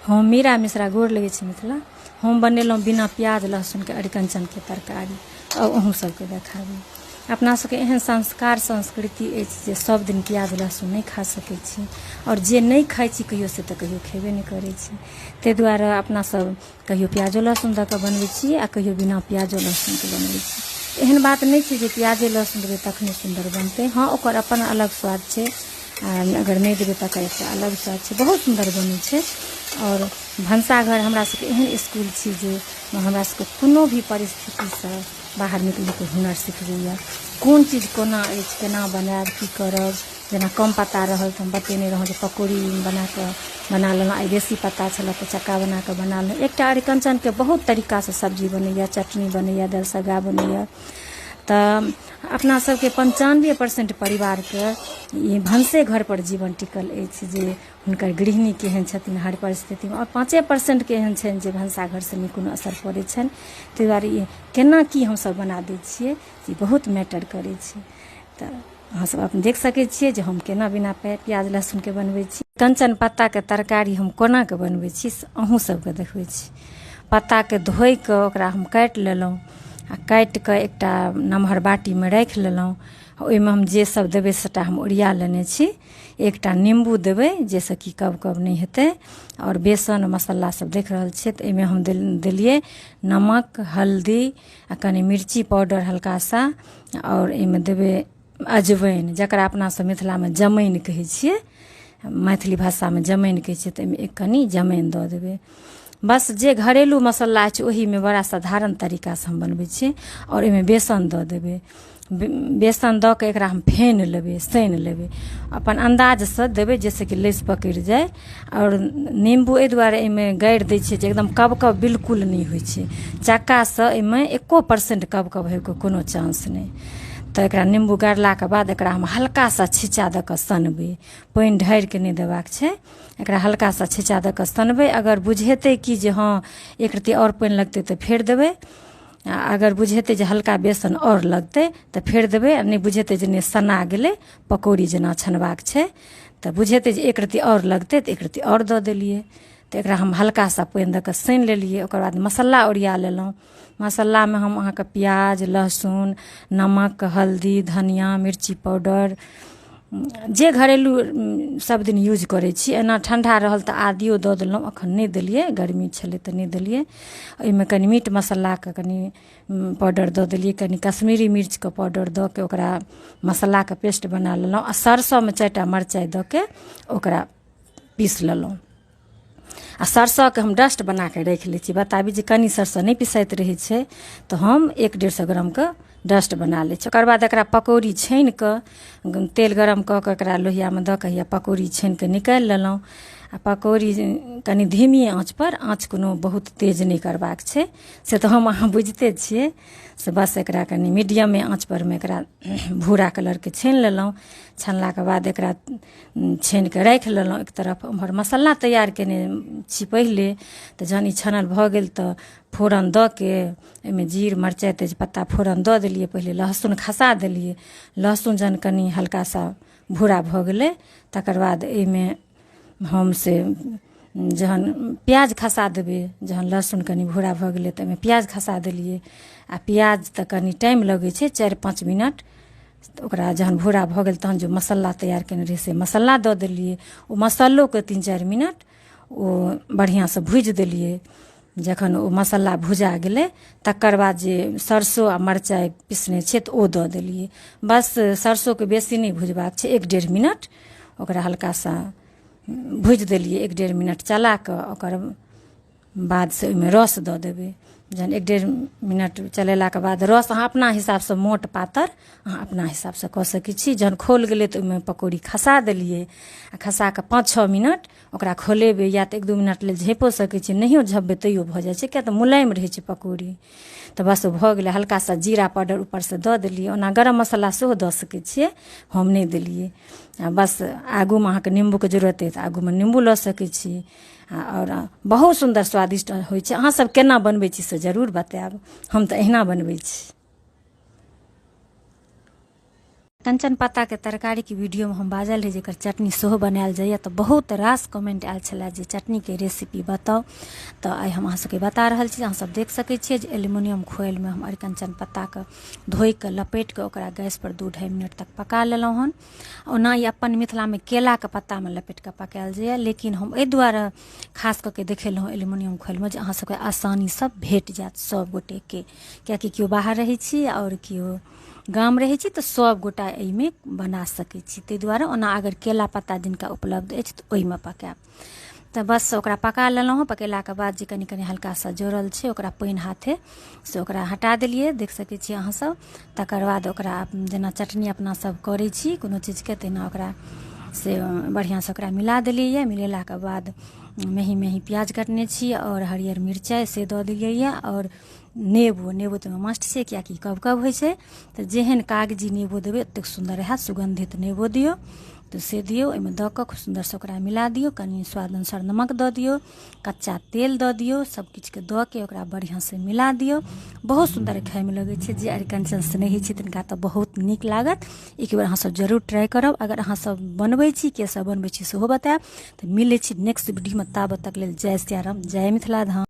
हम मीरा मिश्रा गोर लगे छी मिथिला। हम बनेलहुँ बिना प्याज लहसुन के अरिकंचन के तरकारी। अब अहूँ सबके देखाबी। अपना सबके एहन संस्कार संस्कृति अछि जे सब दिन प्याज लहसुन नहीं खा सकै छी, और जे नहीं खाइ छी कहियो से तऽ कहियो खेबे नहीं करै छी। ताहि दुआरे अपना सब कहियो प्याजो लहसुन दऽ कऽ बनबै छी आ कहियो बिना प्याजो लहसुन के बनबै छी। एहन बात नहीं छै जे प्याजे लहसुन देबै तखने सुन्दर बनतै। हाँ, ओकर अपन अलग स्वाद छै, अगर नहीं देबै तकर एकटा अलग स्वाद छै, बहुत सुन्दर बनै छै। और भनसाघर हमरा सबके एहन स्कूल छी जे हमरा सबके कोनो भी परिस्थितिसँ बाहर निकलैके हुनर सिखबैया। कोन चीज कोना अछि, केना बनायब, की करब। जेना कम पत्ता रहल तऽ हम बतेने रहौं जे पकौड़ी बना लेलहुँ। आई बेसी पत्ता छलै तऽ चक्का बना कऽ बना लेलहुँ। एकटा अरिकंचनके बहुत तरीकासँ सब्जी बनैया, चटनी बनैया, दालसग्गा बनैया। तऽ अपना सबके 95% परिवारके ई भनसे घर पर जीवन टिकल अछि जे हुनकर गृहिणी केहन छथिन हर परिस्थितिमे, और 5% के एहन छनि जे भनसाघरसँ नहि कोनो असर पड़ै छनि। ताहि दुआरे ई केना की हमसब बना दै छियै ई बहुत मैटर करै छै। तऽ अहाँसब अपन देख सकै छियै जे हम केना बिना प्याज लहसुनके बनबै छी। कंचन पत्ताके तरकारी हम कोना कऽ बनबै छी अहूँ सबके देखबै छी। पत्ताके धोइ कऽ ओकरा हम काटि लेलहुँ आ काटि कऽ एकटा नमहर बाटीमे राखि लेलहुँ। ओहिमे हम जे सब देबै सबटा हम ओरिया लेने छी। एकटा नींबू देबै जाहिसँ कि कब कब नहीं हेतै, और बेसन मसाला सब देख रहल छियै। तऽ एहिमे हम देलिए नमक, हल्दी आ कनि मिर्ची पाउडर हल्का सा, और एहिमे देबै अजवाइन, जकरा अपना सब मिथिलामे जमाइन कहै छियै, मैथिली भाषामे जमाइन कहै छियै। तऽ एहिमे एक कनि जमाइन दऽ देबै। बस जे घरेलू मसाला छै ओहीमे बड़ा साधारण तरीकासँ हम बनबै छी। और एहिमे बेसन दऽ देबै। बेसन दऽ कऽ एकरा हम फेन लेबै, सानि लेबै, अपन अन्दाजसँ देबै जाहिसँ कि लसि पकड़ि जाय। और नींबू एहि दुआरे एहिमे गाड़ि दै छियै जे एकदम कब कब बिल्कुल नहीं होइ छै। चक्कासँ एहिमे 1% कब कब होइके कोनो चांस नहीं। तऽ एकरा नींबू गाड़लाके बाद एकरा हम हल्का सा छीचा दऽ कऽ सनबै। पानि ढारि कऽ नहीं देबाक छै, एकरा हल्का सा छीचा दऽ कऽ सनबै। अगर बुझेतै कि जे हाँ एक रत्ती और पानि लगतै तऽ फेर देबै, अगर बुझेतै जे हल्का बेसन और लगतै तऽ फेर देबै, आ नहीं बुझेतै जे नहीं सना गेलै, पकौड़ी जेना छनबाक छै, तऽ बुझेतै जे एक रत्ती और लगतै तऽ एक रत्ती और दऽ देलिए। तऽ एकरा हम हल्का सा पानि दऽ कऽ सानि लेलिए। ओकर बाद मसाला ओरिया लेलहुँ। मसालामे हम अहाँके प्याज लहसुन नमक हल्दी धनिया मिर्ची पाउडर जे घरेलू सब दिन यूज करै छी। एना ठण्डा रहल तऽ आदियो दऽ देलहुँ, एखन नहीं देलिए, गर्मी छलै तऽ नहीं देलिए। ओहिमे कनि मीट मसालाके कनि पाउडर दऽ देलिए, कनि कश्मीरी मिर्चके पाउडर दऽ के ओकरा मसालाके पेस्ट बना लेलहुँ। आ सरसोमे 4टा मिरचाइ दऽ के ओकरा पीस लेलहुँ। आ सरसोके हम डस्ट बना के राखि लै छी। बताबी जे कनि सरसो नहीं पिसाइत रहै छै तऽ हम 1-150 ग्रामके डस्ट बना लै छी। ओकर बाद एकरा पकौड़ी छानि कऽ तेल गरम कऽ कऽ एकरा लोहियामे दऽ कऽ पकौड़ी छानि कऽ निकालि लेलहुँ। आ पकौड़ी कनि धीमी आँच पर, आँच कोनो बहुत तेज नहीं करबाक छै, से तऽ हम अहाँ बुझिते छियै। से बस एकरा कनि मीडियमे आँच परमे एकरा भूरा कलरके छानि लेलहुँ। छानलाके बाद एकरा छानि कऽ राखि लेलहुँ एक तरफ। ओम्हर मसाला तैयार केने छी पहिले। तऽ जहन ई छानल भऽ गेल तऽ फोरन दऽ के एहिमे जीर मरचाइ तेजपत्ता फोरन दऽ देलिए। पहिले लहसुन खसा देलिए। लहसुन जहन कनि हल्का सा भूरा भऽ गेलै तकर बाद एहिमे हम से जहन प्याज खसा देबै, जहन लहसुन कनि भूरा भऽ गेलै तऽ एहिमे प्याज खसा देलिए। आ प्याज तऽ कनि टाइम लगै छै, 4-5 मिनट। तऽ ओकरा जहन भूरा भऽ गेल तहन जो मसाला तैयार केने रहिए से मसाला दऽ देलिए। ओ मसल्लोके 3-4 मिनट ओ बढ़िआँसँ भुजि देलिए। जखन ओ मसाला भुजा गेलै तकर बाद जे सरसो आ मरचाइ पिसने छियै तऽ ओ दऽ देलिए। बस सरसोके बेसी नहीं भुजबाक छै, 1-1.5 मिनट ओकरा हल्का सा भुजि देलिए। 1-1.5 मिनट चला कऽ ओकर बाद से ओहिमे रस दऽ देबै। जहन 1-1.5 मिनट चलेलाके बाद रस अहाँ अपना हिसाबसँ मोट पातर अहाँ अपना हिसाबसँ कऽ सकै छी। जहन खौल गेलै तऽ ओहिमे पकौड़ी खसा देलिए। आ खसा कऽ 5-6 मिनट ओकरा खोलेबै, या तऽ 1-2 मिनट लेल झाँपिओ सकै छी, नहियो झाँपबै तैयो भऽ जाइ छै, किएक तऽ मुलायम रहै छै पकौड़ी। तऽ बस भऽ गेलै। हल्का सा जीरा पाउडर ऊपरसँ दऽ देलिए। ओना गरम मसाला सेहो दऽ सकै छियै, हम नहीं देलिए। आ बस आगूमे अहाँके नींबूके जरूरत अइ तऽ आगूमे नींबू लऽ सकै छी। और बहुत सुन्दर स्वादिष्ट होइ छै। अहाँसब केना बनबै छी से जरूर बताएब। हम तऽ अहिना बनबै छी। अरिकंचन पत्ता के तरकारी के वीडियो में हम बाजल रही जेकर चटनी सेहो बनायल जाइए, तो बहुत रास कमेंट आयल छलै जे चटनी के रेसिपी बताओ। तो आई हम अहाँ सबके बता रहल छी। अहाँ सब देख सकै छियै जे एल्युमिनियम खोइल में हम अरिकंचन पत्ता के धोइ के लपेट के ओकरा गैस पर 2-2.5 मिनट तक पका लेलहुँ हन। ओना ई अपन मिथिला में केला के पत्ता में लपेट के पकायल जाइए, लेकिन हम एहि दुआरे खास करके देखेलहुँ एल्युमिनियम खोइल में जे अहाँ सबके आसानी से भेट जायत सब गोटे के, कियाकि केओ बाहर रहै छी और केओ गाम रहै छी, तो सब गोटा एहिमे बना सकै छी। ताहि दुआरे ओना अगर केला पत्ता जिनका उपलब्ध अछि तऽ ओहिमे पकायब। तो बस ओकरा पका लेलहुँ। पकेलाके बाद जे कनि कनि हल्का सा जोड़ल छै ओकरा पानि हाथे से ओकरा हटा देलिए, देख सकै छी अहाँ सब। तकर बाद ओकरा जेना चटनी अपना सब करै छी कोनो चीजके, तहिना ओकरा से बढ़िआँ से ओकरा मिला देलिए। मिलेलाके बाद मेही मेही प्याज कटने छी और हरियर मिरचाइ से दऽ देलिए यऽ, और नेबो तऽ मस्ट छै कियाकि कब कब होइ छै। तऽ जेहन कागजी नेबो देबै ओतेक सुन्दर हैत, सुगन्धित नेबो दियौ तो से दियौ। ओहिमे दऽ कऽ खूब सुन्दर से ओकरा मिला दियौ। कनि स्वाद अनुसार नमक दऽ दियौ, कच्चा तेल दऽ दियौ, सब किछुके दऽ के ओकरा बढ़िआँ से मिला दियौ। बहुत सुन्दर खाइमे लगै छै। जे अरिकंचन से नहि होइ छै तिनका तऽ बहुत नीक लागत। एक बेर अहाँ सब जरूर ट्राई करब। अगर अहाँ सब बनबै छी, के सब बनबै छी सेहो बतायब। तऽ मिलै छी नेक्स्ट वीडियोमे, ताबत तक लेल जय सिया राम, जय मिथिला धाम।